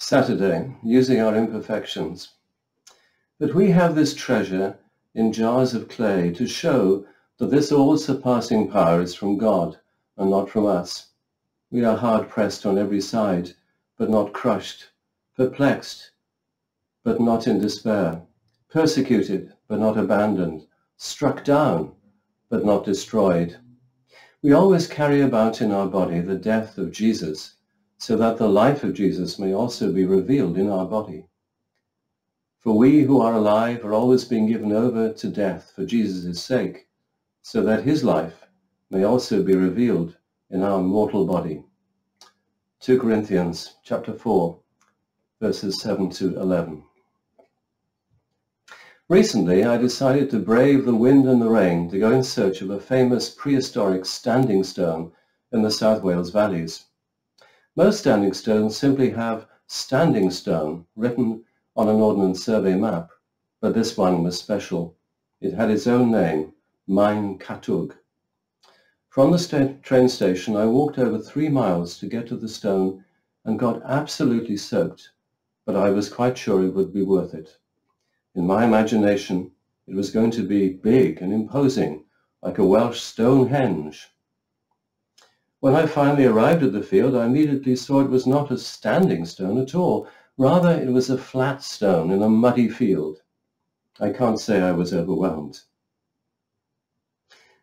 Saturday, using our imperfections. But we have this treasure in jars of clay to show that this all-surpassing power is from God and not from us. We are hard-pressed on every side, but not crushed, perplexed, but not in despair, persecuted, but not abandoned, struck down, but not destroyed. We always carry about in our body the death of Jesus, so that the life of Jesus may also be revealed in our body. For we who are alive are always being given over to death for Jesus' sake, so that his life may also be revealed in our mortal body. 2 Corinthians chapter 4, verses 7 to 11. Recently, I decided to brave the wind and the rain to go in search of a famous prehistoric standing stone in the South Wales valleys. Most standing stones simply have standing stone written on an Ordnance Survey map, but this one was special. It had its own name, Maen Catwg. From the train station, I walked over 3 miles to get to the stone and got absolutely soaked, but I was quite sure it would be worth it. In my imagination, it was going to be big and imposing, like a Welsh Stonehenge. When I finally arrived at the field, I immediately saw it was not a standing stone at all. Rather, it was a flat stone in a muddy field. I can't say I was overwhelmed.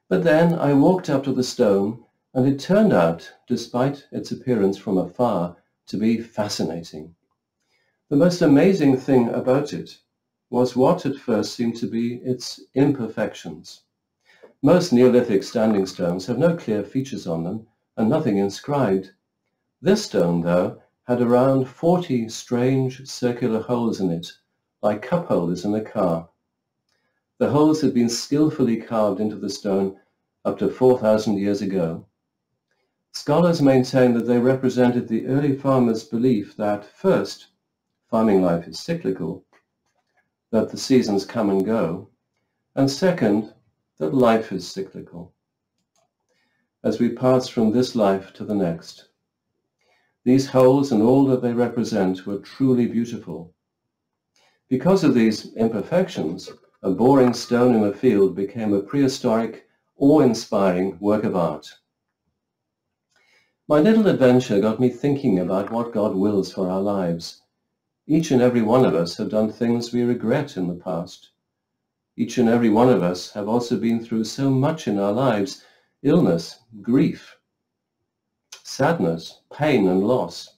But then I walked up to the stone, and it turned out, despite its appearance from afar, to be fascinating. The most amazing thing about it was what at first seemed to be its imperfections. Most Neolithic standing stones have no clear features on them and nothing inscribed. This stone, though, had around 40 strange circular holes in it, like cup holders in a car. The holes had been skillfully carved into the stone up to 4,000 years ago. Scholars maintain that they represented the early farmers' belief that, first, farming life is cyclical, that the seasons come and go, and second, that life is cyclical, as we pass from this life to the next. These holes and all that they represent were truly beautiful. Because of these imperfections, a boring stone in a field became a prehistoric, awe-inspiring work of art. My little adventure got me thinking about what God wills for our lives. Each and every one of us have done things we regret in the past. Each and every one of us have also been through so much in our lives: illness, grief, sadness, pain and loss.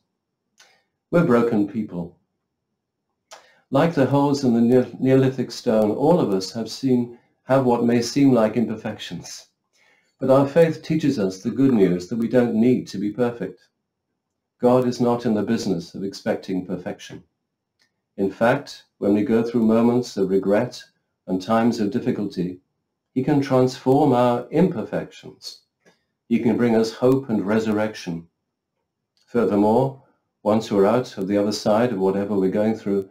We're broken people. Like the holes in the Neolithic stone, all of us have what may seem like imperfections. But our faith teaches us the good news that we don't need to be perfect. God is not in the business of expecting perfection. In fact, when we go through moments of regret and times of difficulty, he can transform our imperfections. He can bring us hope and resurrection. Furthermore, once we're out of the other side of whatever we're going through,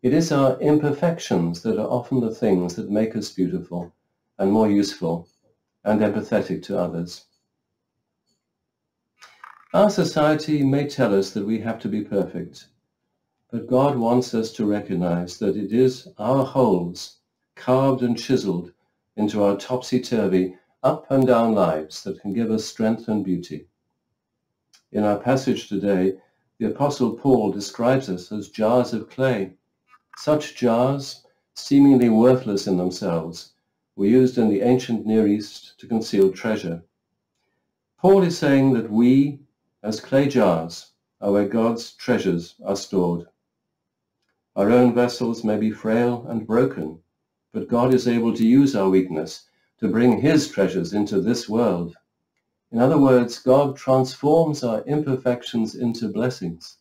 it is our imperfections that are often the things that make us beautiful and more useful and empathetic to others. Our society may tell us that we have to be perfect, but God wants us to recognize that it is our holes, carved and chiseled into our topsy-turvy, up and down lives, that can give us strength and beauty. In our passage today, the Apostle Paul describes us as jars of clay. Such jars, seemingly worthless in themselves, were used in the ancient Near East to conceal treasure. Paul is saying that we, as clay jars, are where God's treasures are stored. Our own vessels may be frail and broken, but God is able to use our weakness to bring his treasures into this world. In other words, God transforms our imperfections into blessings.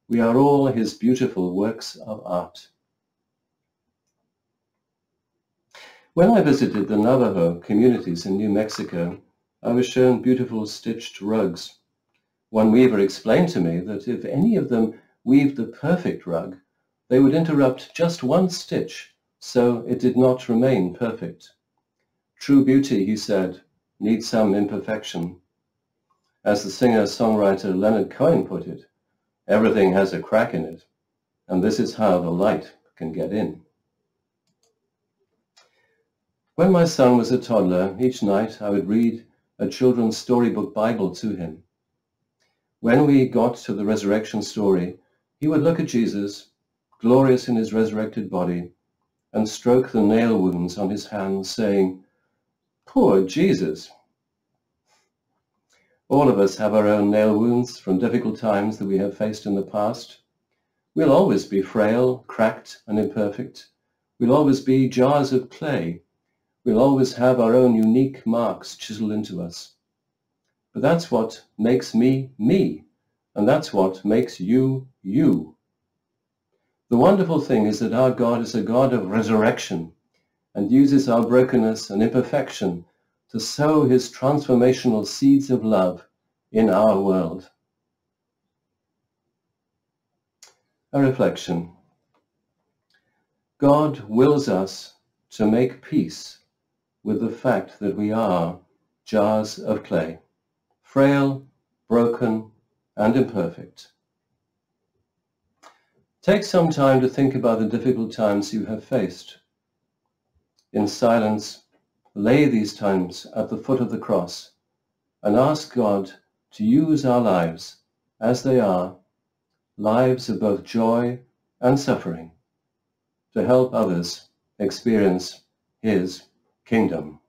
We are all his beautiful works of art. When I visited the Navajo communities in New Mexico, I was shown beautiful stitched rugs. One weaver explained to me that if any of them weaved the perfect rug, they would interrupt just one stitch, so it did not remain perfect. True beauty, he said, needs some imperfection. As the singer-songwriter Leonard Cohen put it, Everything has a crack in it, and this is how the light can get in. When my son was a toddler, each night I would read a children's storybook Bible to him. When we got to the resurrection story, he would look at Jesus, glorious in his resurrected body, and stroke the nail wounds on his hands, saying, "Poor Jesus." All of us have our own nail wounds from difficult times that we have faced in the past. We'll always be frail, cracked, and imperfect. We'll always be jars of clay. We'll always have our own unique marks chiseled into us. But that's what makes me, me, and that's what makes you, you. The wonderful thing is that our God is a God of resurrection and uses our brokenness and imperfection to sow his transformational seeds of love in our world. A reflection. God wills us to make peace with the fact that we are jars of clay, frail, broken, and imperfect. Take some time to think about the difficult times you have faced. In silence, lay these times at the foot of the cross and ask God to use our lives as they are, lives of both joy and suffering, to help others experience his kingdom.